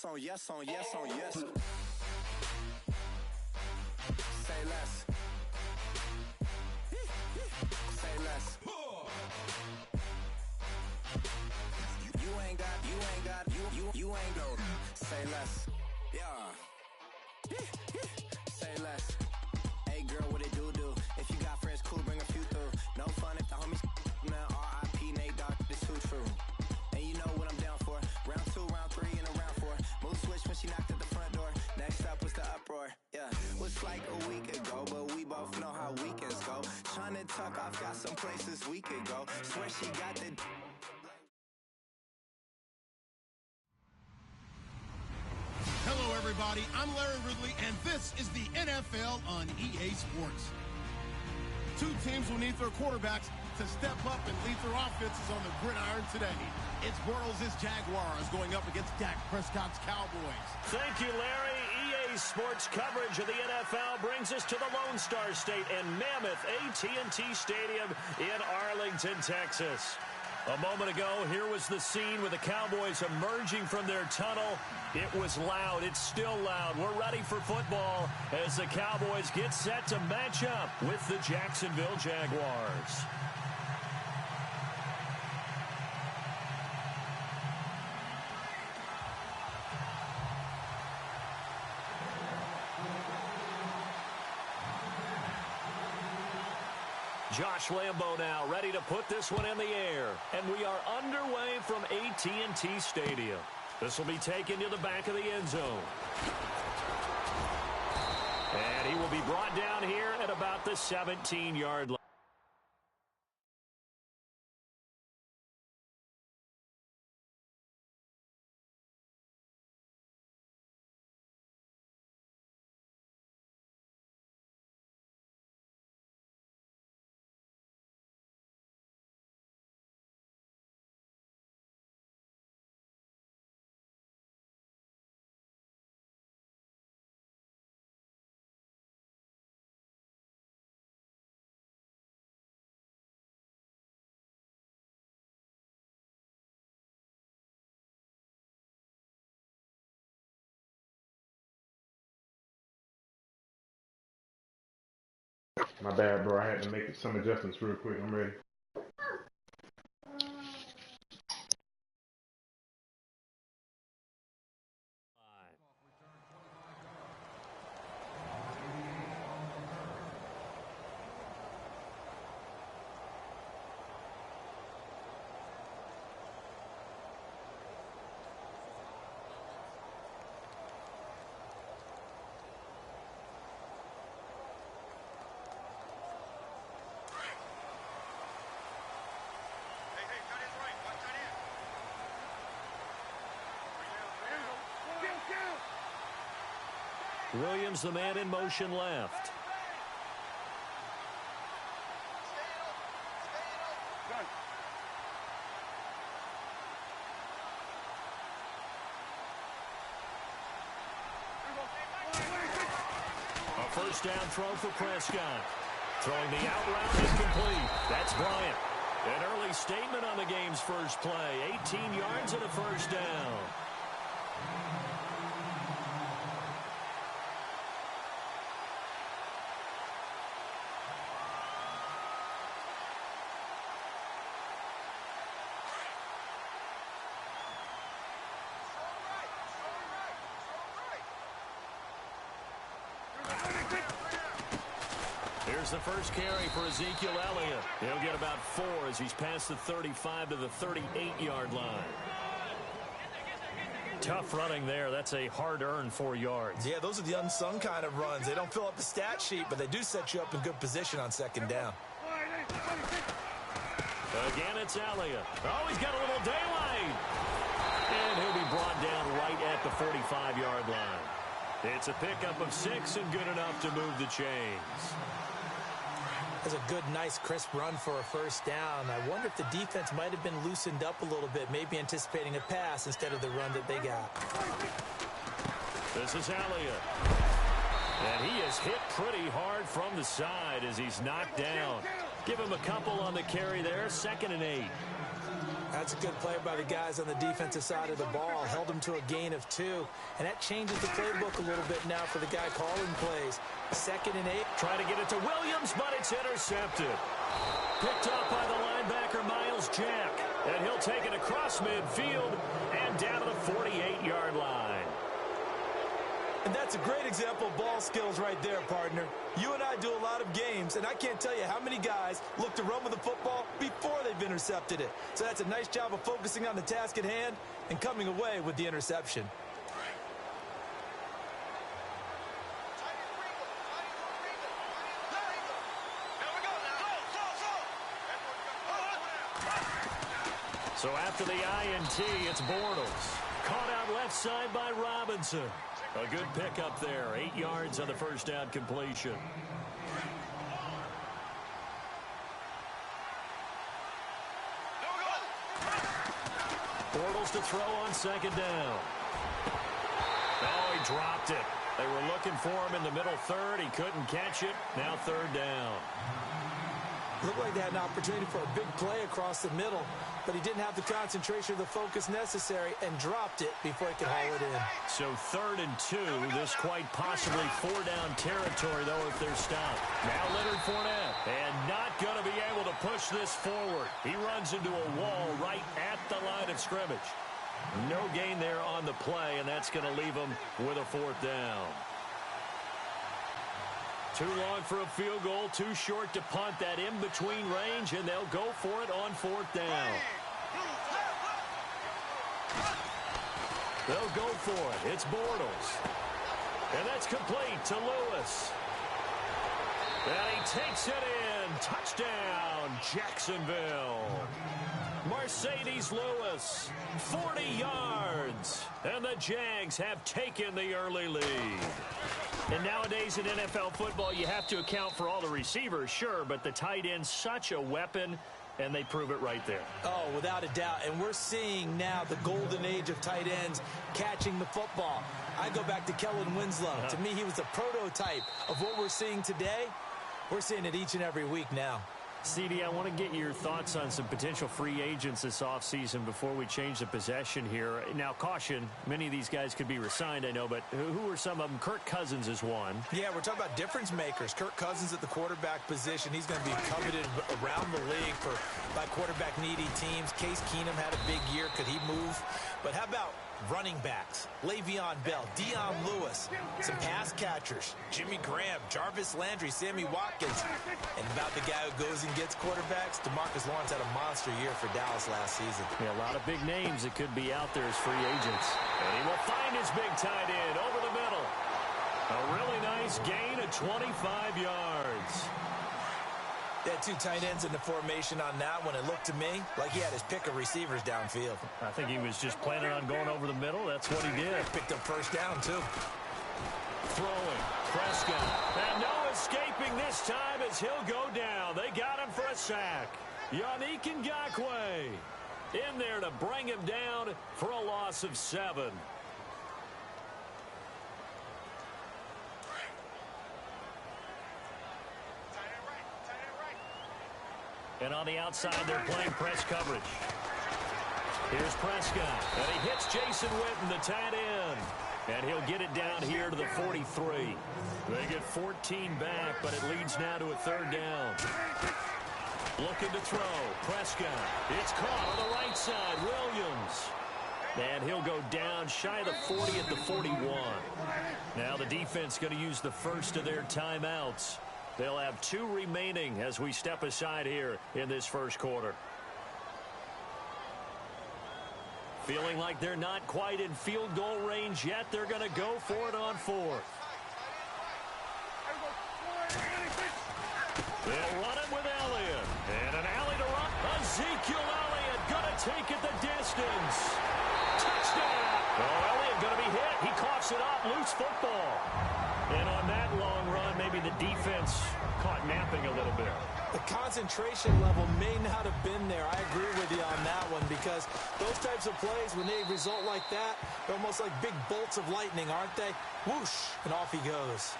yes on yes on yes on yes. Say less. Say less. You ain't go. Say less. Yeah. Say less. Hey girl, what it do? If you got friends, cool, bring a few through. No fun if the homies man. R.I.P. Nate Dogg, this too true. And you know what I'm down for. Round 2, round 3, and a round 4. Mood switch when she knocked at the front door. Next up was the uproar. Yeah, was like a week ago, but we both know how weekends go. Trying to tuck off, got some places we could go. Swear she got the. Hello, everybody. I'm Larry Ridley, and this is the NFL on EA Sports. Two teams will need their quarterbacks to step up and lead their offenses on the gridiron today. It's Bortles' Jaguars going up against Dak Prescott's Cowboys. Thank you, Larry. EA Sports coverage of the NFL brings us to the Lone Star State and Mammoth AT&T Stadium in Arlington, Texas. A moment ago, here was the scene with the Cowboys emerging from their tunnel. It was loud. It's still loud. We're ready for football as the Cowboys get set to match up with the Jacksonville Jaguars. Josh Lambo now ready to put this one in the air. And we are underway from AT&T Stadium. This will be taken to the back of the end zone. And he will be brought down here at about the 17-yard line. My bad, bro. I had to make some adjustments real quick. I'm ready. Williams, the man in motion left. A first down throw for Prescott. Throwing the out route is complete. That's Bryant. An early statement on the game's first play. 18 yards and a first down. Here's the first carry for Ezekiel Elliott. He'll get about 4 as he's past the 35 to the 38-yard line. Tough running there. That's a hard-earned 4 yards. Yeah, those are the unsung kind of runs. They don't fill up the stat sheet, but they do set you up in good position on second down. Again, it's Elliott. Oh, he's got a little daylight. And he'll be brought down right at the 45-yard line. It's a pickup of 6 and good enough to move the chains. That's a good, nice, crisp run for a first down. I wonder if the defense might have been loosened up a little bit, maybe anticipating a pass instead of the run that they got. This is Elliott. And he is hit pretty hard from the side as he's knocked down. Give him a couple on the carry there, 2nd and 8. That's a good play by the guys on the defensive side of the ball. Held them to a gain of 2. And that changes the playbook a little bit now for the guy calling plays. 2nd and 8. Trying to get it to Williams, but it's intercepted. Picked up by the linebacker, Miles Jack. And he'll take it across midfield and down to the 48-yard line. And that's a great example of ball skills right there, partner. You and I do a lot of games, and I can't tell you how many guys look to run with the football before they've intercepted it. So that's a nice job of focusing on the task at hand and coming away with the interception. So after the INT, it's Bortles. Caught out left side by Robinson. A good pickup there. 8 yards on the first down completion. Bortles to throw on 2nd down. Oh, he dropped it. They were looking for him in the middle 3rd. He couldn't catch it. Now 3rd down. Looked like they had an opportunity for a big play across the middle, but he didn't have the concentration or the focus necessary and dropped it before he could haul it in. So 3rd and 2. This quite possibly 4-down territory, though, if they're stopped. Now Leonard Fournette, and not going to be able to push this forward. He runs into a wall right at the line of scrimmage. No gain there on the play, and that's going to leave him with a 4th down. Too long for a field goal, too short to punt. That in-between range, and they'll go for it on 4th down. They'll go for it. It's Bortles. And that's complete to Lewis. And he takes it in. Touchdown, Jacksonville. Mercedes Lewis, 40 yards. And the Jags have taken the early lead. And nowadays in NFL football, you have to account for all the receivers, sure, but the tight end's such a weapon, and they prove it right there. Oh, without a doubt. And we're seeing now the golden age of tight ends catching the football. I go back to Kellen Winslow. To me, he was a prototype of what we're seeing today. We're seeing it each and every week now. CD, I want to get your thoughts on some potential free agents this offseason before we change the possession here. Now, caution, many of these guys could be re-signed, I know, but who are some of them? Kirk Cousins is one. Yeah, we're talking about difference makers. Kirk Cousins at the quarterback position. He's going to be coveted around the league by quarterback-needy teams. Case Keenum had a big year. Could he move? But how about running backs? Le'Veon Bell, Dion Lewis, some pass catchers, Jimmy Graham, Jarvis Landry, Sammy Watkins. And about the guy who goes and gets quarterbacks, DeMarcus Lawrence had a monster year for Dallas last season. Yeah, a lot of big names that could be out there as free agents. And he will find his big tight end over the middle. A really nice gain of 25 yards. They had 2 tight ends in the formation on that one. It looked to me like he had his pick of receivers downfield. I think he was just planning on going over the middle. That's what he did. Picked up first down, too. Throwing. Prescott. And no escaping this time as he'll go down. They got him for a sack. Yannick Ngakoue in there to bring him down for a loss of 7. And on the outside, they're playing press coverage. Here's Prescott. And he hits Jason Witten, the tight end. And he'll get it down here to the 43. They get 14 back, but it leads now to a 3rd down. Looking to throw. Prescott. It's caught on the right side. Williams. And he'll go down shy of the 40 at the 41. Now the defense going to use the first of their timeouts. They'll have 2 remaining as we step aside here in this first quarter. Feeling like they're not quite in field goal range yet. They're going to go for it on 4th. They'll run it with Elliott. And an alley to run. Ezekiel Elliott going to take it the distance. Touchdown. Oh, Elliott going to be hit. He coughs it up. Loose football. And on that long run, maybe the defense caught napping a little bit. The concentration level may not have been there. I agree with you on that one because those types of plays, when they result like that, they're almost like big bolts of lightning, aren't they? Whoosh, and off he goes.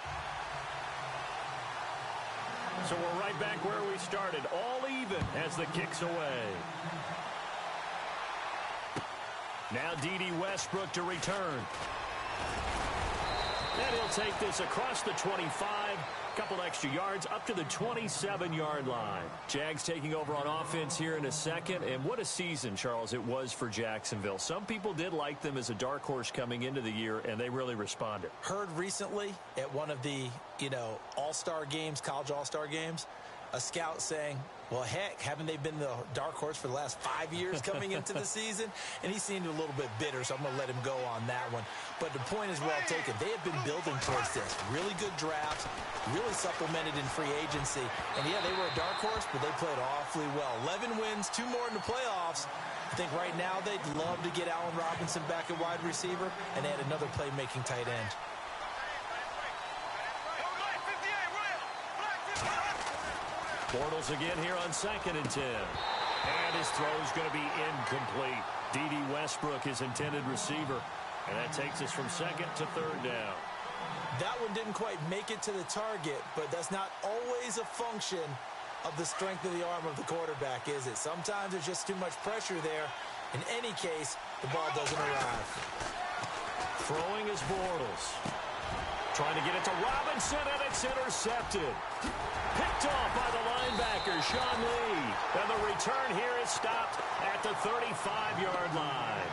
So we're right back where we started, all even as the kick's away. Now D.D. Westbrook to return. And he'll take this across the 25. Couple extra yards up to the 27-yard line. Jags taking over on offense here in a second. And what a season, Charles, it was for Jacksonville. Some people did like them as a dark horse coming into the year, and they really responded. Heard recently at one of the, all-star games, college all-star games, a scout saying, well, heck, haven't they been the dark horse for the last 5 years coming into the season? And he seemed a little bit bitter, so I'm going to let him go on that one. But the point is well taken. They have been building towards this. Really good drafts, really supplemented in free agency. And, yeah, they were a dark horse, but they played awfully well. 11 wins, 2 more in the playoffs. I think right now they'd love to get Allen Robinson back at wide receiver and add another playmaking tight end. Bortles again here on 2nd and 10. And his throw is going to be incomplete. D.D. Westbrook, his intended receiver. And that takes us from 2nd to 3rd down. That one didn't quite make it to the target, but that's not always a function of the strength of the arm of the quarterback, is it? Sometimes there's just too much pressure there. In any case, the ball doesn't arrive. Throwing is Bortles. Trying to get it to Robinson, and it's intercepted. Picked off by the linebacker, Sean Lee. And the return here is stopped at the 35-yard line.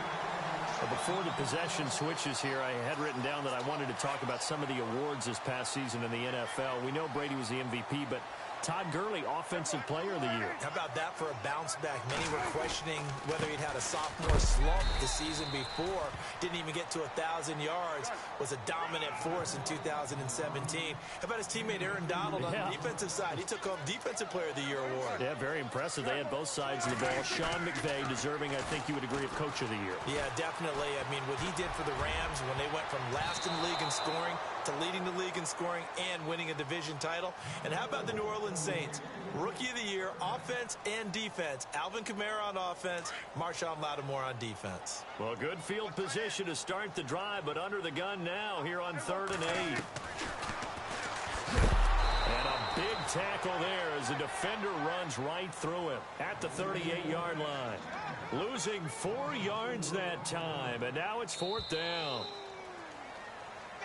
But before the possession switches here, I had written down that I wanted to talk about some of the awards this past season in the NFL. We know Brady was the MVP, but Todd Gurley, Offensive Player of the Year. How about that for a bounce back? Many were questioning whether he'd had a sophomore slump the season before. Didn't even get to 1,000 yards. Was a dominant force in 2017. How about his teammate Aaron Donald on the defensive side? He took home Defensive Player of the Year award. Yeah, very impressive. They had both sides of the ball. Sean McVay deserving, I think you would agree, of Coach of the Year. Yeah, definitely. I mean, what he did for the Rams when they went from last in the league in scoring to leading the league in scoring and winning a division title. And how about the New Orleans Saints? Rookie of the Year, offense and defense. Alvin Kamara on offense, Marshawn Lattimore on defense. Well, good field position to start the drive, but under the gun now here on 3rd and 8. And a big tackle there as the defender runs right through him at the 38-yard line. Losing 4 yards that time, and now it's 4th down.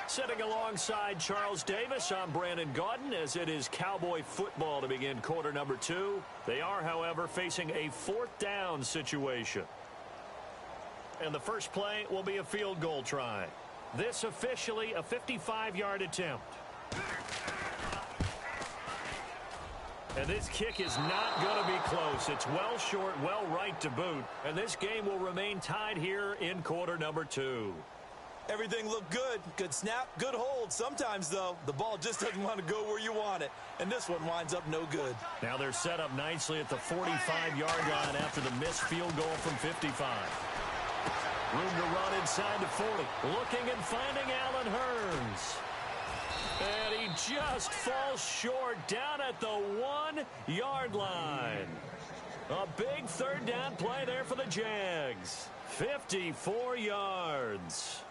Sitting alongside Charles Davis, I'm Brandon Gaudin as it is Cowboy football to begin quarter number 2. They are, however, facing a 4th down situation. And the first play will be a field goal try. This officially a 55-yard attempt. And this kick is not going to be close. It's well short, well right to boot. And this game will remain tied here in quarter number 2. Everything looked good. Good snap, good hold. Sometimes, though, the ball just doesn't want to go where you want it. And this one winds up no good. Now they're set up nicely at the 45-yard line after the missed field goal from 55. Room to run inside to 40. Looking and finding Allen Hurns. And he just falls short down at the 1-yard line. A big 3rd down play there for the Jags. 54 yards.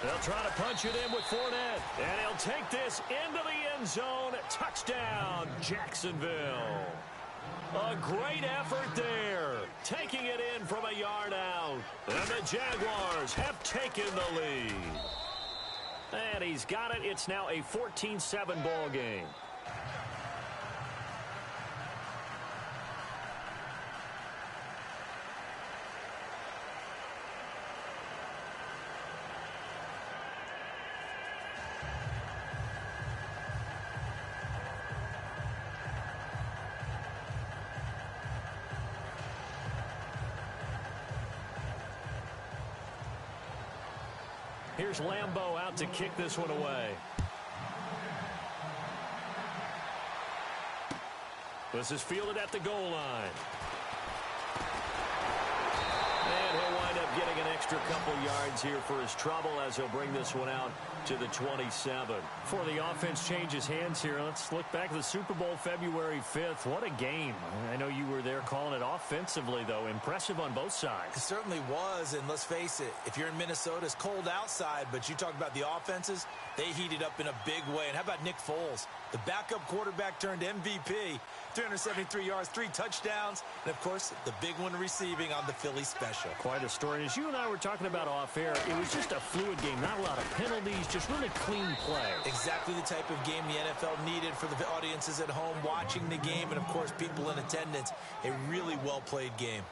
They'll try to punch it in with Fournette. And he'll take this into the end zone. Touchdown, Jacksonville. A great effort there. Taking it in from a yard out. And the Jaguars have taken the lead. And he's got it. It's now a 14-7 ball game. Here's Lambeau out to kick this one away. This is fielded at the goal line. And he'll wind up getting an extra couple yards here for his trouble as he'll bring this one out to the 27. Before the offense changes hands here, let's look back at the Super Bowl February 5th. What a game. I know you were there calling it offensively, though. Impressive on both sides. It certainly was, and let's face it, if you're in Minnesota, it's cold outside, but you talk about the offenses, they heated up in a big way. And how about Nick Foles? The backup quarterback turned MVP, 373 yards, 3 touchdowns, and, of course, the big one receiving on the Philly special. Quite a story. As you and I were talking about off air, it was just a fluid game, not a lot of penalties, just really clean play. Exactly the type of game the NFL needed for the audiences at home watching the game and, of course, people in attendance. A really well-played game.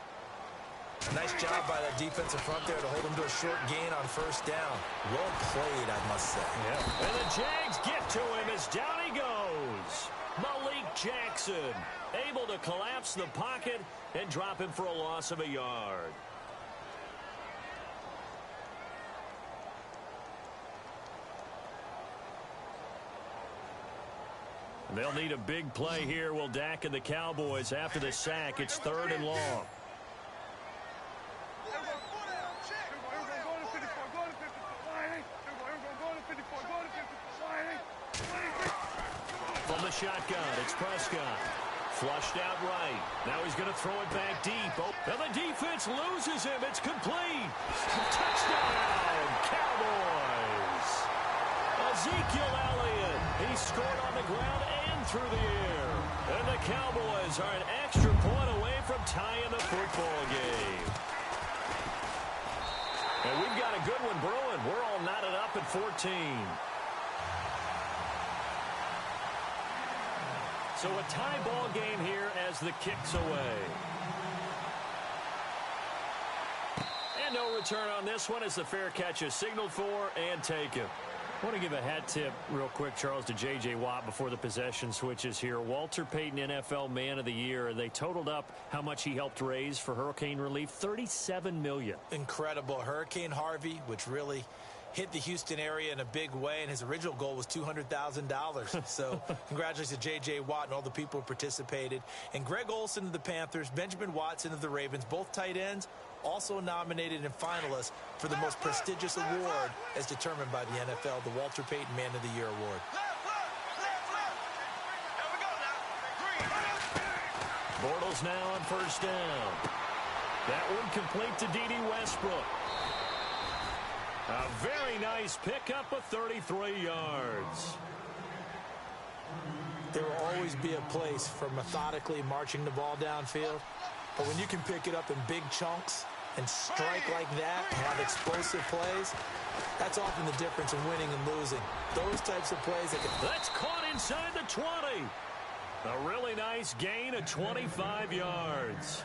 A nice job by that defensive front there to hold him to a short gain on first down. Well played, I must say. Yeah. And the Jags get to him as down he goes. Malik Jackson able to collapse the pocket and drop him for a loss of a yard. They'll need a big play here. Will Dak and the Cowboys after the sack. It's 3rd and long. From the shotgun, it's Prescott. Flushed out right. Now he's going to throw it back deep. Oh, and the defense loses him. It's complete. Touchdown, Cowboys. Ezekiel Elliott. He scored on the ground and through the air. And the Cowboys are an extra point away from tying the football game. And we've got a good one brewing. We're all knotted up at 14. So a tie ball game here as the kick's away. And no return on this one as the fair catch is signaled for and taken. I want to give a hat tip real quick, Charles, to J.J. Watt before the possession switches here. Walter Payton, NFL Man of the Year. They totaled up how much he helped raise for hurricane relief, $37 million. Incredible. Hurricane Harvey, which really hit the Houston area in a big way, and his original goal was $200,000. So congratulations to J.J. Watt and all the people who participated. And Greg Olsen of the Panthers, Benjamin Watson of the Ravens, both tight ends, also nominated and finalists for the most prestigious award as determined by the NFL, the Walter Payton Man of the Year Award. Bortles now on first down. That one complete to D.D. Westbrook. A very nice pickup of 33 yards. There will always be a place for methodically marching the ball downfield. But when you can pick it up in big chunks and strike like that and have explosive plays, that's often the difference in winning and losing. Those types of plays. That's caught inside the 20. A really nice gain of 25 yards.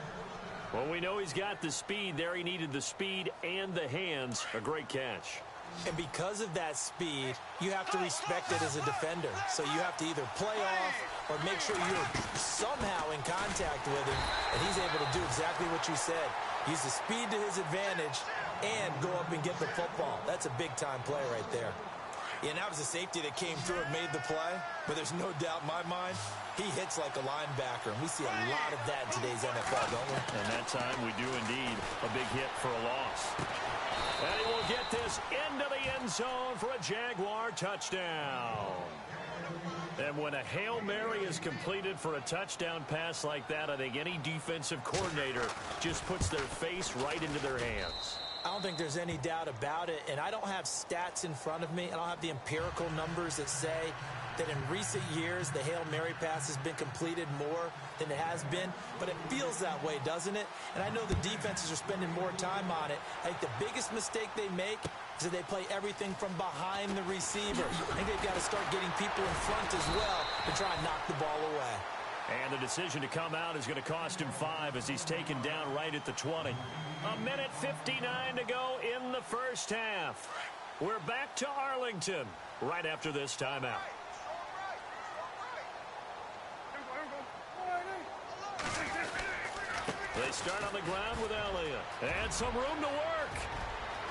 Well, we know he's got the speed there. He needed the speed and the hands. A great catch. And because of that speed, you have to respect it as a defender. So you have to either play off or make sure you're somehow in contact with him. And he's able to do exactly what you said. Use the speed to his advantage and go up and get the football. That's a big-time play right there. Yeah, and that was a safety that came through and made the play. But there's no doubt in my mind, he hits like a linebacker. And we see a lot of that in today's NFL, don't we? And that time we do indeed a big hit for a loss. And he will get this into the end zone for a Jaguar touchdown. And when a Hail Mary is completed for a touchdown pass like that, I think any defensive coordinator just puts their face right into their hands. I don't think there's any doubt about it, and I don't have stats in front of me. I don't have the empirical numbers that say that in recent years the Hail Mary pass has been completed more than it has been, but it feels that way, doesn't it? And I know the defenses are spending more time on it. I think the biggest mistake they make is that they play everything from behind the receiver. I think they've got to start getting people in front as well to try and knock the ball away. And the decision to come out is going to cost him 5 as he's taken down right at the 20. A minute 59 to go in the first half. We're back to Arlington right after this timeout. They start on the ground with Elliott. And some room to work.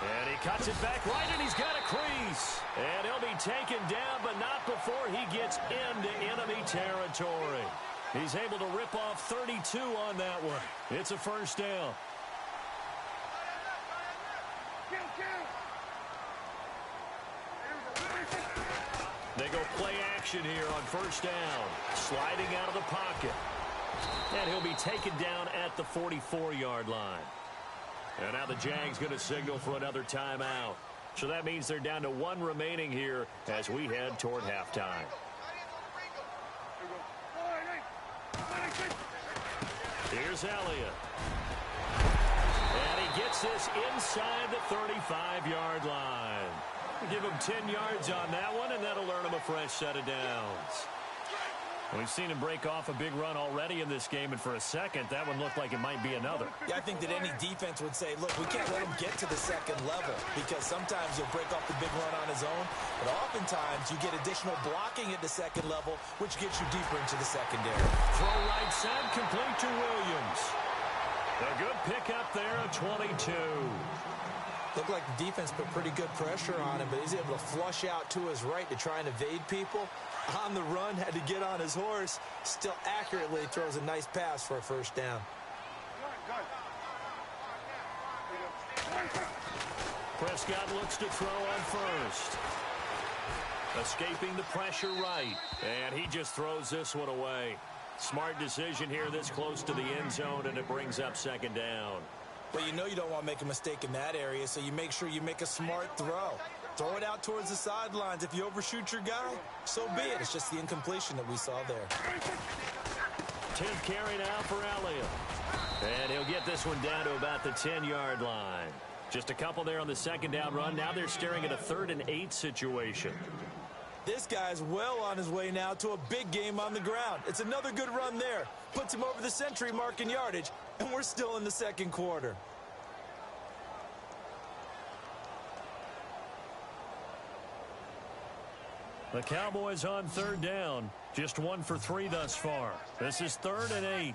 And he cuts it back right, and he's got a crease. And he'll be taken down, but not before he gets into enemy territory. He's able to rip off 32 on that one. It's a first down. They go play action here on first down. Sliding out of the pocket. And he'll be taken down at the 44-yard line. And now the Jags going to signal for another timeout. So that means they're down to one remaining here as we head toward halftime. Here's Elliott. And he gets this inside the 35-yard line. Give him 10 yards on that one, and that'll earn him a fresh set of downs. We've seen him break off a big run already in this game, and for a second, that one looked like it might be another. Yeah, I think that any defense would say, look, we can't let him get to the second level because sometimes he'll break off the big run on his own, but oftentimes you get additional blocking at the second level, which gets you deeper into the secondary. Throw right side, complete to Williams. A good pickup there at 22. Looked like the defense put pretty good pressure on him, but he's able to flush out to his right to try and evade people. On the run, had to get on his horse. Still accurately throws a nice pass for a first down. Prescott looks to throw on first. Escaping the pressure right. And he just throws this one away. Smart decision here this close to the end zone, and it brings up second down. But you know you don't want to make a mistake in that area, so you make sure you make a smart throw. Throw it out towards the sidelines. If you overshoot your guy, so be it. It's just the incompletion that we saw there. 10th carry now for Elliott. And he'll get this one down to about the 10-yard line. Just a couple there on the second down run. Now they're staring at a 3rd and 8 situation. This guy's well on his way now to a big game on the ground. It's another good run there. Puts him over the century mark in yardage, and we're still in the second quarter. The Cowboys on 3rd down. Just 1 for 3 thus far. This is 3rd and 8.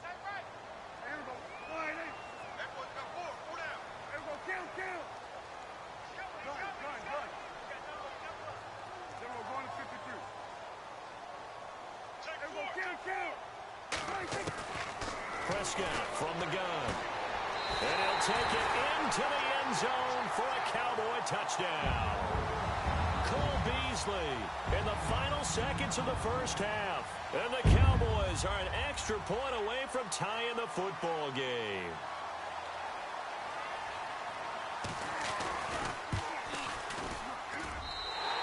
Prescott from the gun. And he'll take it into the end zone for a Cowboy touchdown. Cole Beasley in the final seconds of the first half. And the Cowboys are an extra point away from tying the football game.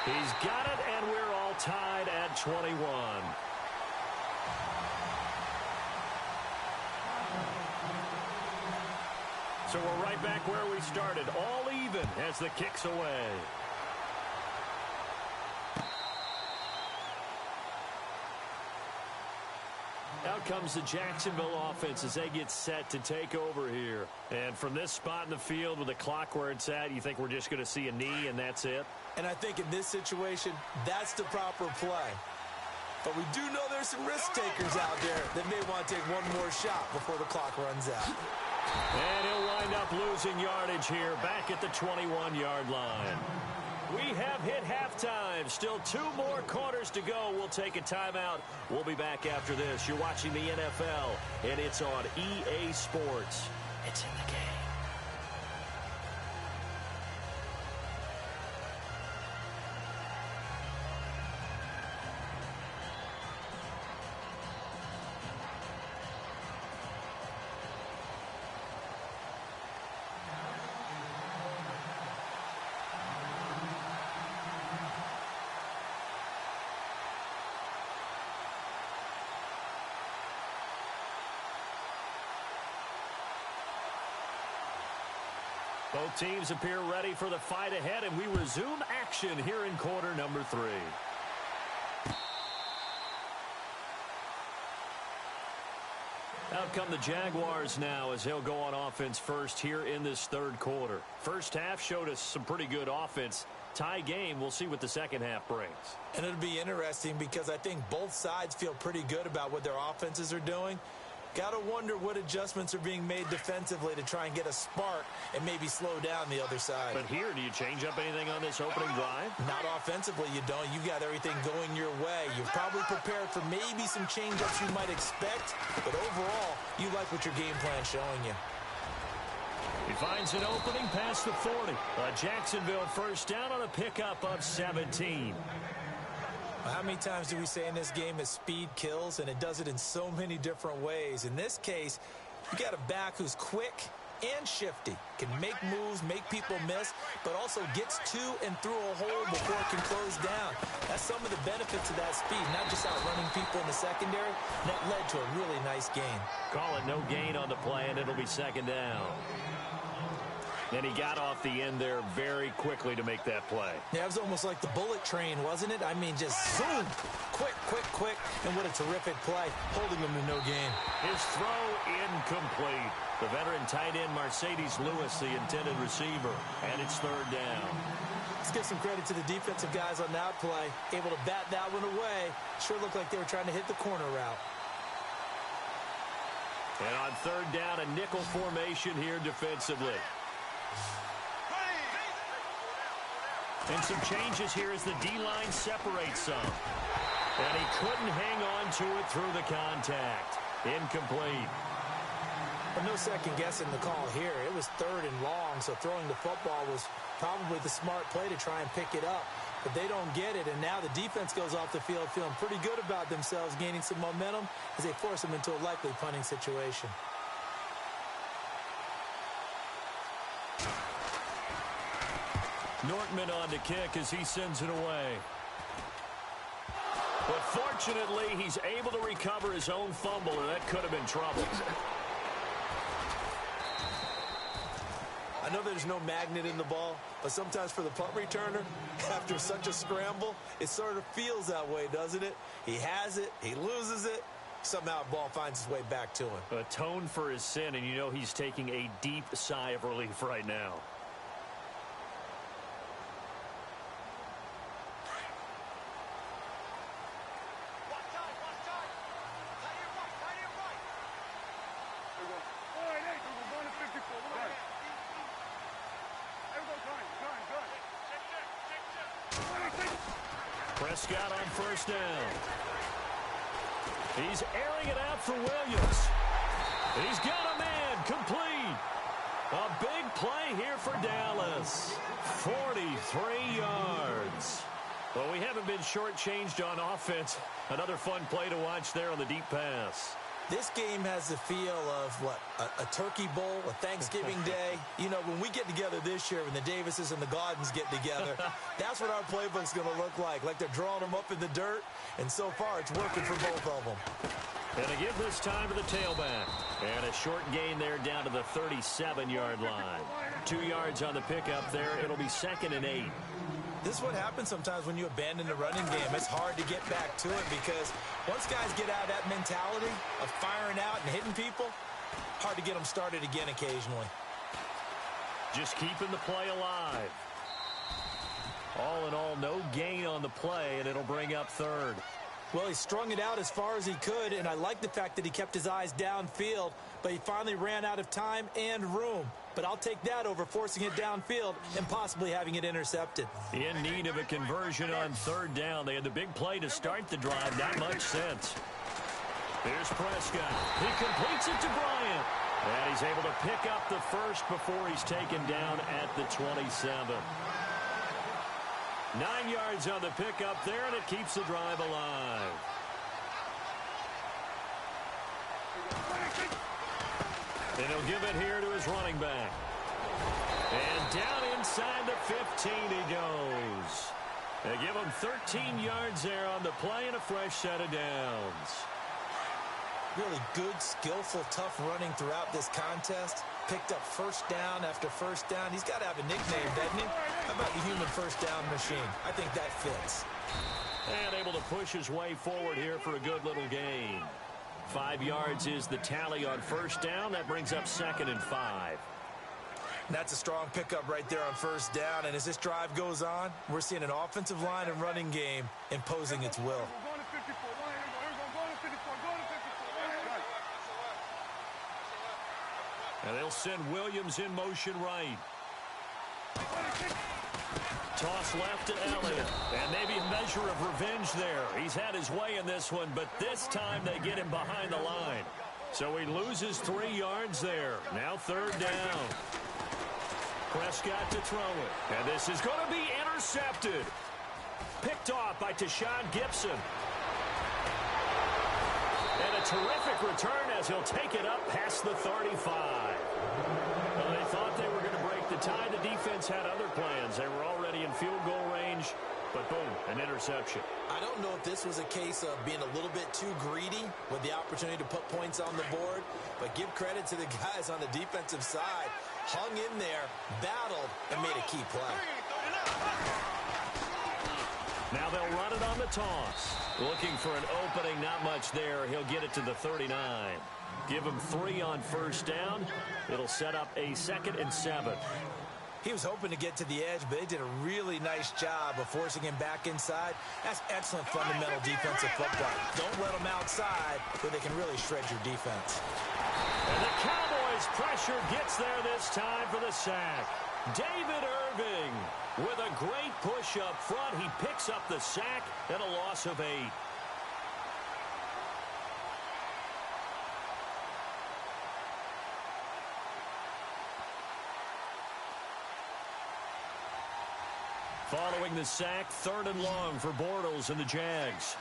He's got it, and we're all tied at 21. So we're right back where we started, all even as the kick's away. Out comes the Jacksonville offense as they get set to take over here. And from this spot in the field with the clock where it's at, you think we're just going to see a knee and that's it? And I think in this situation, that's the proper play. But we do know there's some risk takers out there that may want to take one more shot before the clock runs out. And he'll wind up losing yardage here back at the 21-yard line. We have hit halftime. Still 2 more quarters to go. We'll take a timeout. We'll be back after this. You're watching the NFL, and it's on EA Sports. It's in the game. Both teams appear ready for the fight ahead, and we resume action here in quarter number 3. Out come the Jaguars now as they'll go on offense first here in this 3rd quarter. First half showed us some pretty good offense. Tie game, we'll see what the second half brings. And it'll be interesting because I think both sides feel pretty good about what their offenses are doing. Got to wonder what adjustments are being made defensively to try and get a spark and maybe slow down the other side. But here, do you change up anything on this opening drive? Not offensively, you don't. You got everything going your way. You're probably prepared for maybe some change-ups you might expect, but overall, you like what your game plan's showing you. He finds an opening past the 40. A Jacksonville first down on a pickup of 17. How many times do we say in this game that speed kills, and it does it in so many different ways? In this case, you got a back who's quick and shifty, can make moves, make people miss, but also gets to and through a hole before it can close down. That's some of the benefits of that speed, not just outrunning people in the secondary. That led to a really nice gain. Call it no gain on the play, and it'll be second down. And he got off the end there very quickly to make that play. Yeah, it was almost like the bullet train, wasn't it? I mean, just zoom, quick, quick, quick, and what a terrific play, holding him to no gain. His throw incomplete. The veteran tight end Mercedes Lewis, the intended receiver, and it's third down. Let's give some credit to the defensive guys on that play. Able to bat that one away. Sure looked like they were trying to hit the corner route. And on third down, a nickel formation here defensively. And some changes here as the D-line separates some. And he couldn't hang on to it through the contact. Incomplete. But no second guessing the call here. It was third and long, so throwing the football was probably the smart play to try and pick it up. But they don't get it, and now the defense goes off the field feeling pretty good about themselves, gaining some momentum as they force them into a likely punting situation. Nortman on to kick as he sends it away. But fortunately, he's able to recover his own fumble, and that could have been trouble. I know there's no magnet in the ball, but sometimes for the punt returner, after such a scramble, it sort of feels that way, doesn't it? He has it, he loses it, somehow the ball finds its way back to him. Atone for his sin, and you know he's taking a deep sigh of relief right now. Prescott on first down. He's airing it out for Williams. He's got a man complete. A big play here for Dallas. 43 yards. Well, we haven't been shortchanged on offense. Another fun play to watch there on the deep pass. This game has the feel of, what, a turkey bowl, a Thanksgiving day. You know, when we get together this year, when the Davises and the Gaudens get together, that's what our playbook's going to look like they're drawing them up in the dirt, and so far it's working for both of them. And they give this time to the tailback. And a short gain there down to the 37-yard line. 2 yards on the pickup there. It'll be 2nd and 8. This is what happens sometimes when you abandon the running game. It's hard to get back to it because once guys get out of that mentality of firing out and hitting people, hard to get them started again occasionally. Just keeping the play alive. All in all, no gain on the play, and it'll bring up third. Well, he strung it out as far as he could, and I like the fact that he kept his eyes downfield, but he finally ran out of time and room. But I'll take that over forcing it downfield and possibly having it intercepted. In need of a conversion on third down. They had the big play to start the drive. Not much sense. Here's Prescott. He completes it to Bryant. And he's able to pick up the first before he's taken down at the 27. 9 yards on the pickup there, and it keeps the drive alive. And he'll give it here to his running back. And down inside the 15 he goes. They give him 13 yards there on the play and a fresh set of downs. Really good, skillful, tough running throughout this contest. Picked up first down after first down. He's got to have a nickname, doesn't he? How about the human first down machine? I think that fits. And able to push his way forward here for a good little gain. 5 yards is the tally on first down. That brings up 2nd and 5. That's a strong pickup right there on first down. And as this drive goes on, we're seeing an offensive line and running game imposing its will. And they'll send Williams in motion right. Toss left to Elliott. And maybe a measure of revenge there. He's had his way in this one, but this time they get him behind the line. So he loses 3 yards there. Now third down. Prescott to throw it. And this is going to be intercepted. Picked off by Tashawn Gibson. And a terrific return as he'll take it up past the 35. Well, they thought they were going to break the tie. The defense had other plans. They were already in field goal range, but boom, an interception. I don't know if this was a case of being a little bit too greedy with the opportunity to put points on the board, but give credit to the guys on the defensive side. Hung in there, battled, and made a key play. Now they'll run it on the toss. Looking for an opening, not much there. He'll get it to the 39. Give him 3 on first down. It'll set up a 2nd and 7. He was hoping to get to the edge, but they did a really nice job of forcing him back inside. That's excellent fundamental defensive football. Don't let them outside where they can really shred your defense. And the Cowboys' pressure gets there this time for the sack. David Irving with a great push up front. He picks up the sack and a loss of 8. Following the sack, 3rd and long for Bortles and the Jags.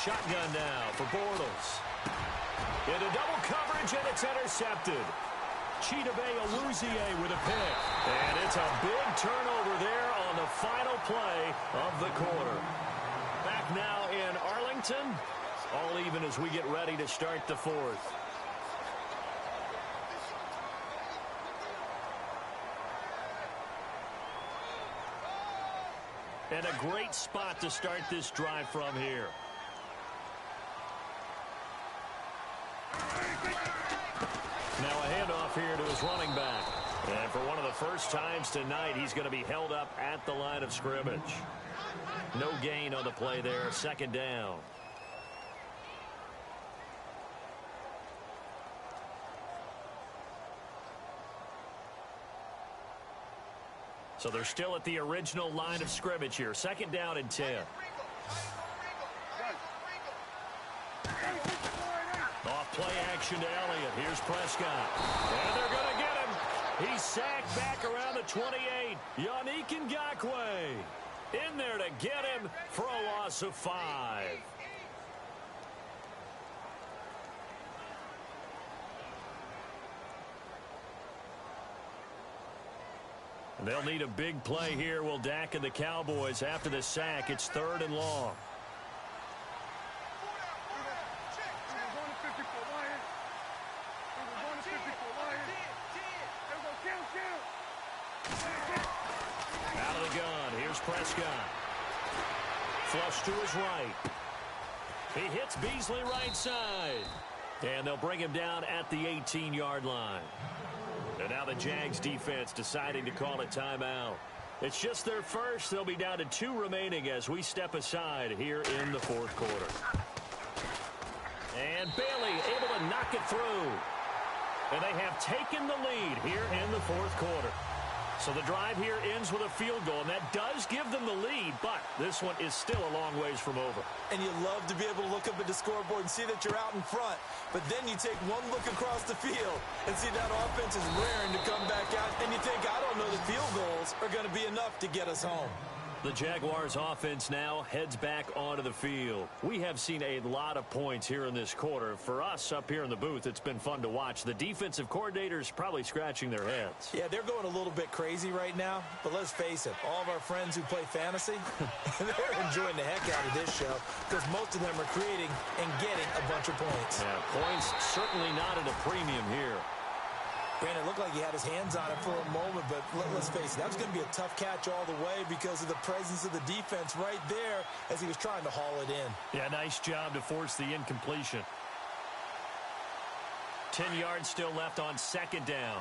Shotgun now for Bortles. Into double coverage, and it's intercepted. Chidobe Awuzie with a pick. And it's a big turnover there on the final play of the quarter. Back now in Arlington. All even as we get ready to start the 4th. And a great spot to start this drive from here. Now a handoff here to his running back. And for one of the first times tonight, he's going to be held up at the line of scrimmage. No gain on the play there. 2nd down. So they're still at the original line of scrimmage here. 2nd down and 10. Off play action to Elliott. Here's Prescott. And they're going to get him. He's sacked back around the 28. Yannick Ngakoue in there to get him for a loss of 5. They'll need a big play here. Will Dak and the Cowboys after the sack. It's 3rd and long. Out of the gun. Here's Prescott. Flush to his right. He hits Beasley right side. And they'll bring him down at the 18-yard line. And now the Jags defense deciding to call a timeout. It's just their first. They'll be down to 2 remaining as we step aside here in the 4th quarter. And Bailey able to knock it through. And they have taken the lead here in the 4th quarter. So the drive here ends with a field goal, and that does give them the lead, but this one is still a long ways from over. And you love to be able to look up at the scoreboard and see that you're out in front, but then you take one look across the field and see that offense is raring to come back out, and you think, I don't know that field goals are going to be enough to get us home. The Jaguars offense now heads back onto the field. We have seen a lot of points here in this quarter. For us up here in the booth, it's been fun to watch. The defensive coordinators probably scratching their heads. Yeah, they're going a little bit crazy right now, but let's face it, all of our friends who play fantasy, they're enjoying the heck out of this show because most of them are creating and getting a bunch of points. Yeah, points certainly not at a premium here. Brandon, it looked like he had his hands on it for a moment, but let's face it, that was going to be a tough catch all the way because of the presence of the defense right there as he was trying to haul it in. Yeah, nice job to force the incompletion. 10 yards still left on 2nd down.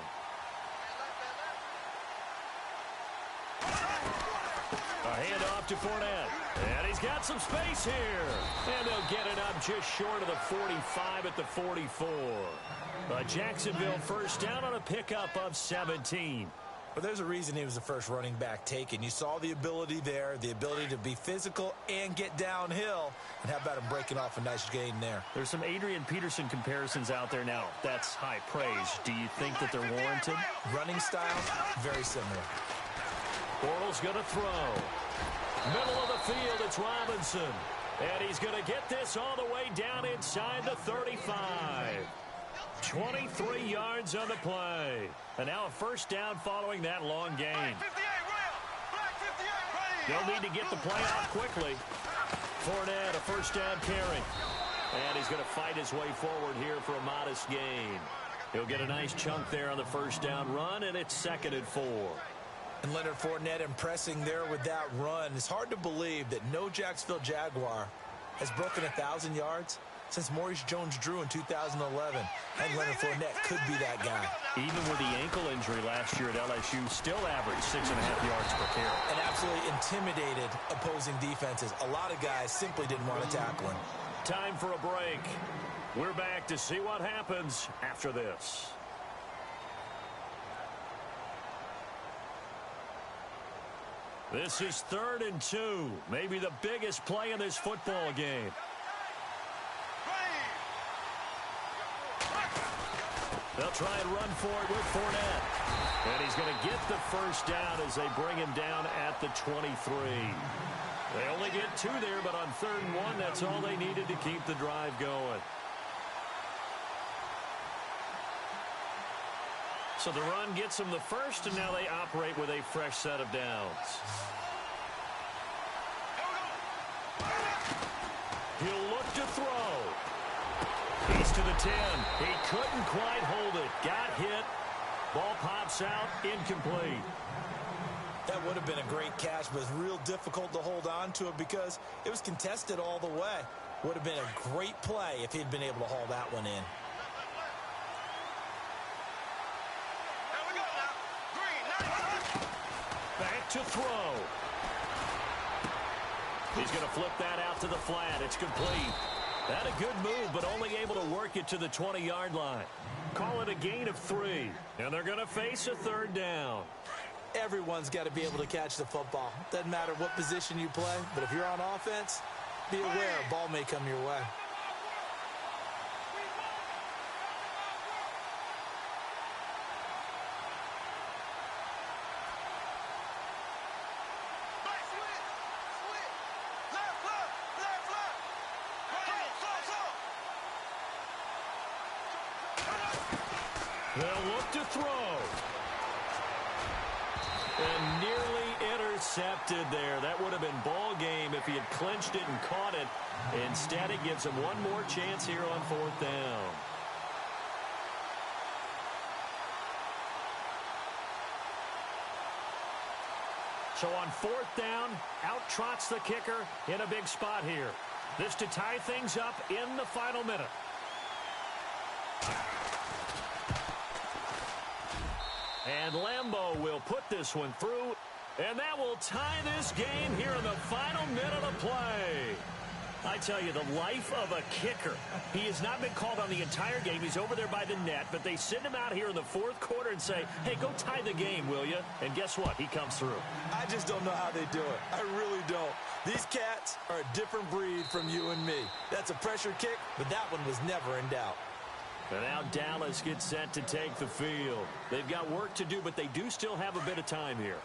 A handoff to Fournette. And he's got some space here. And they'll get it up just short of the 45 at the 44. Jacksonville first down on a pickup of 17. Well, there's a reason he was the first running back taken. You saw the ability there, the ability to be physical and get downhill. And how about him breaking off a nice gain there? There's some Adrian Peterson comparisons out there now. That's high praise. Do you think that they're warranted? Running styles, very similar. Bortles going to throw. Middle of the field, it's Robinson. And he's going to get this all the way down inside the 35. 23 yards on the play. And now a first down following that long gain. They'll need to get the play off quickly. Fournette, a first down carry. And he's going to fight his way forward here for a modest gain. He'll get a nice chunk there on the first down run, and it's 2nd and 4. And Leonard Fournette impressing there with that run. It's hard to believe that no Jacksonville Jaguar has broken 1,000 yards since Maurice Jones-Drew in 2011. And Leonard Fournette could be that guy. Even with the ankle injury last year at LSU, still averaged 6.5 yards per carry. And absolutely intimidated opposing defenses. A lot of guys simply didn't want to tackle him. Time for a break. We're back to see what happens after this. This is 3rd and 2. Maybe the biggest play in this football game. They'll try and run for it with Fournette. And he's going to get the first down as they bring him down at the 23. They only get 2 there, but on 3rd and 1, that's all they needed to keep the drive going. So the run gets them the first, and now they operate with a fresh set of downs. He'll look to throw. He's to the 10. He couldn't quite hold it. Got hit. Ball pops out. Incomplete. That would have been a great catch, but it's real difficult to hold on to it because it was contested all the way. Would have been a great play if he'd been able to haul that one in. Back to throw. He's going to flip that out to the flat. It's complete. Had a good move, but only able to work it to the 20-yard line. Call it a gain of 3. And they're going to face a 3rd down. Everyone's got to be able to catch the football. Doesn't matter what position you play, but if you're on offense, be aware a ball may come your way. They'll look to throw. And nearly intercepted there. That would have been ball game if he had clinched it and caught it. Instead, it gives him one more chance here on 4th down. So on 4th down, out trots the kicker in a big spot here. This to tie things up in the final minute. And Lambeau will put this one through, and that will tie this game here in the final minute of play. I tell you, the life of a kicker. He has not been called on the entire game. He's over there by the net, but they send him out here in the 4th quarter and say, hey, go tie the game, will you? And guess what? He comes through. I just don't know how they do it. I really don't. These cats are a different breed from you and me. That's a pressure kick, but that one was never in doubt. And now Dallas gets set to take the field. They've got work to do, but they do still have a bit of time here.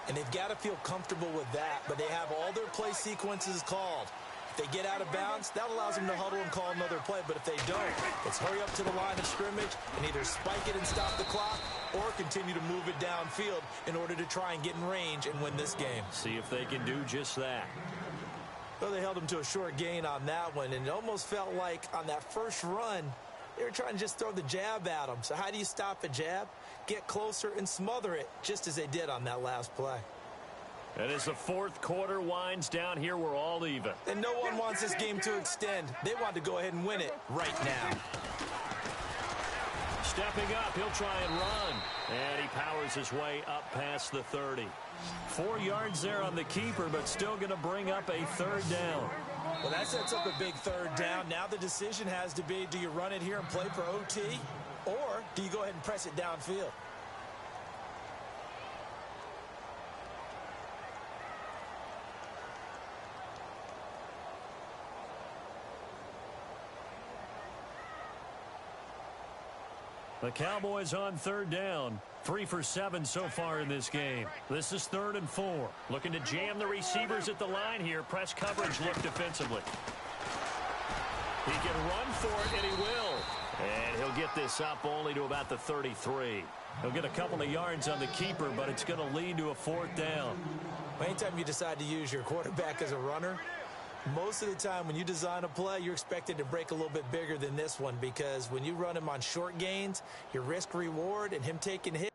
And they've got to feel comfortable with that, but they have all their play sequences called. If they get out of bounds, that allows them to huddle and call another play. But if they don't, it's hurry up to the line of scrimmage and either spike it and stop the clock or continue to move it downfield in order to try and get in range and win this game. See if they can do just that. Well, they held him to a short gain on that one, and it almost felt like on that first run, they were trying to just throw the jab at him. So how do you stop a jab? Get closer and smother it, just as they did on that last play. And as the 4th quarter winds down here, we're all even. And no one wants this game to extend. They want to go ahead and win it right now. Stepping up, he'll try and run. And he powers his way up past the 30. 4 yards there on the keeper, but still going to bring up a 3rd down. Well, that sets up a big 3rd down. Now the decision has to be, do you run it here and play for OT, or do you go ahead and press it downfield? The Cowboys on third down. 3 for 7 so far in this game. This is 3rd and 4. Looking to jam the receivers at the line here. Press coverage look defensively. He can run for it, and he will. And he'll get this up only to about the 33. He'll get a couple of yards on the keeper, but it's going to lead to a 4th down. Anytime you decide to use your quarterback as a runner, most of the time when you design a play, you're expected to break a little bit bigger than this one, because when you run him on short gains, your risk-reward and him taking hits.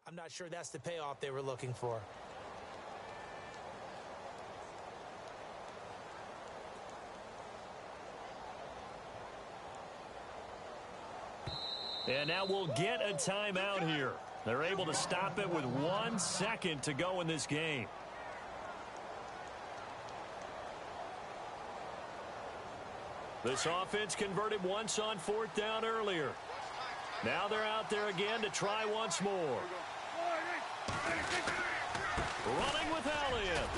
I'm not sure that's the payoff they were looking for. And now we'll get a timeout here. They're able to stop it with 1 second to go in this game. This offense converted once on 4th down earlier. Now they're out there again to try once more. Running with Elliott.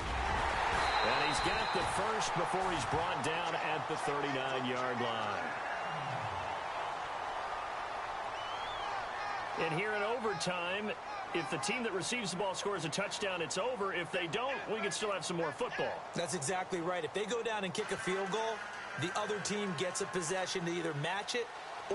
And he's got the first before he's brought down at the 39-yard line. And here in overtime, if the team that receives the ball scores a touchdown, it's over. If they don't, we can still have some more football. That's exactly right. If they go down and kick a field goal, the other team gets a possession to either match it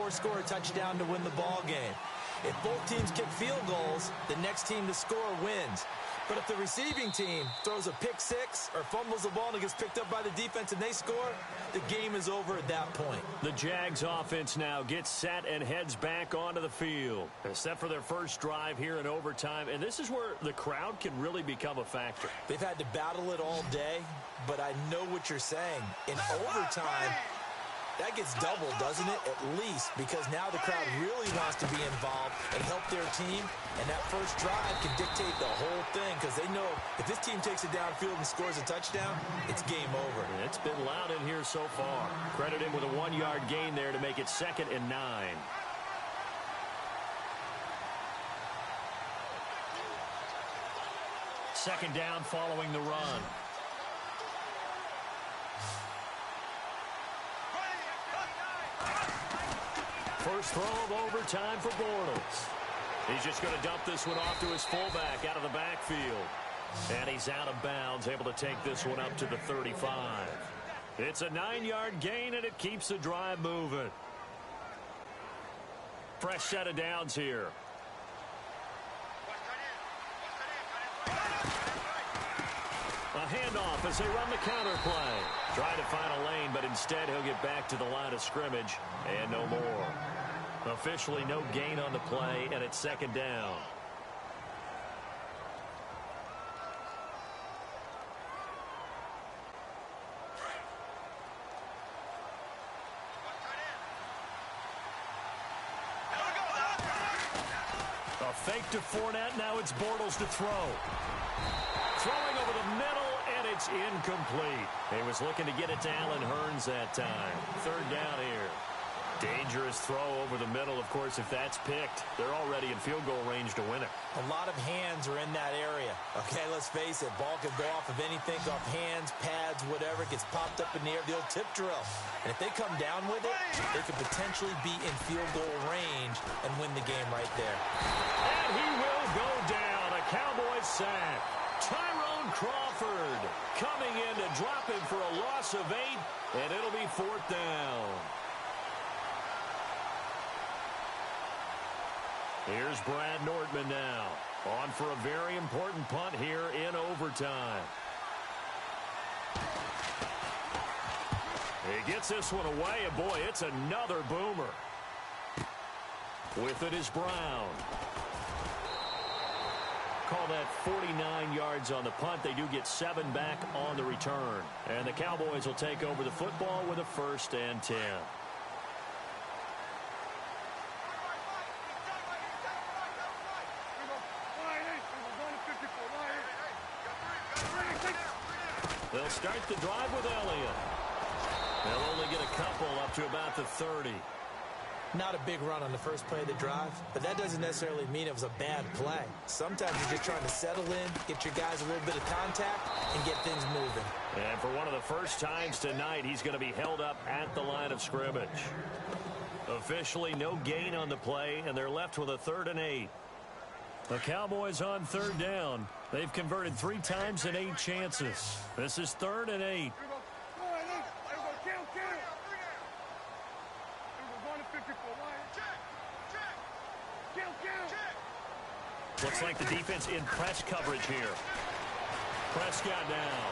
or score a touchdown to win the ball game. If both teams kick field goals, the next team to score wins. But if the receiving team throws a pick six or fumbles the ball and it gets picked up by the defense and they score, the game is over at that point. The Jags offense now gets set and heads back onto the field. They're set for their first drive here in overtime, and this is where the crowd can really become a factor. They've had to battle it all day, but I know what you're saying. In overtime, that gets doubled, doesn't it? At least, because now the crowd really wants to be involved and help their team, and that first drive can dictate the whole thing, because they know if this team takes it downfield and scores a touchdown, it's game over. It's been loud in here so far. Credit him with a 1-yard gain there to make it 2nd and 9. Second down following the run. First throw of overtime for Bortles. He's just going to dump this one off to his fullback out of the backfield. And he's out of bounds, able to take this one up to the 35. It's a 9-yard gain, and it keeps the drive moving. Fresh set of downs here. A handoff as they run the counter play. Trying to find a lane, but instead he'll get back to the line of scrimmage and no more. Officially no gain on the play, and it's 2nd down. A fake to Fournette. Now it's Bortles to throw. Throwing over the middle, and it's incomplete. He was looking to get it to Allen Hurns that time. 3rd down here. Dangerous throw over the middle. Of course, if that's picked, they're already in field goal range to win it. A lot of hands are in that area. Okay, let's face it. Ball could go off of anything, off hands, pads, whatever. It gets popped up in the air, the old tip drill. And if they come down with it, they could potentially be in field goal range and win the game right there. And he will go down. A Cowboys sack. Tyrone Crawford coming in to drop him for a loss of 8, and it'll be 4th down. Here's Brad Nortman now, on for a very important punt here in overtime. He gets this one away, and boy, it's another boomer. With it is Brown. Call that 49 yards on the punt. They do get 7 back on the return. And the Cowboys will take over the football with a 1st and 10. The They'll start the drive with Elliott. They'll only get a couple up to about the 30. Not a big run on the first play of the drive, but that doesn't necessarily mean it was a bad play. Sometimes you're just trying to settle in, get your guys a little bit of contact, and get things moving. And for one of the first times tonight, he's going to be held up at the line of scrimmage. Officially, no gain on the play, and they're left with a 3rd and 8. The Cowboys on 3rd down. They've converted 3 times in 8 chances. This is 3rd and 8. Looks like the defense in press coverage here. Prescott down.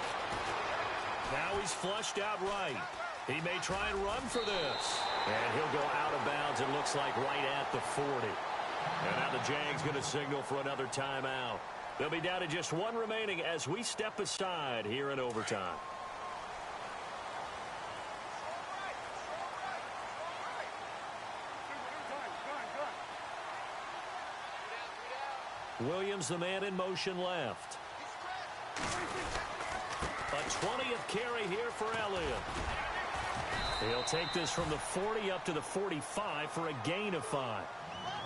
Now he's flushed out right. He may try and run for this. And he'll go out of bounds, it looks like, right at the 40. And now the Jags going to signal for another timeout. They'll be down to just 1 remaining as we step aside here in overtime. Williams, the man in motion left. A 20th carry here for Elliott. He'll take this from the 40 up to the 45 for a gain of 5.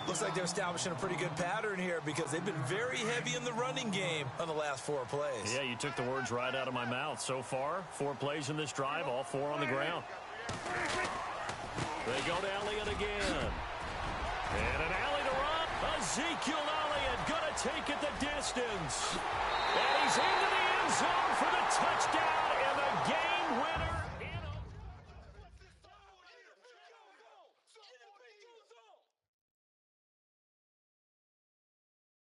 Looks like they're establishing a pretty good pattern here because they've been very heavy in the running game on the last 4 plays. Yeah, you took the words right out of my mouth. So far, 4 plays in this drive, all 4 on the ground. They go to Elliott again. And an alley to run. Ezekiel Elliott going to take it the distance. And he's into the end zone for the touchdown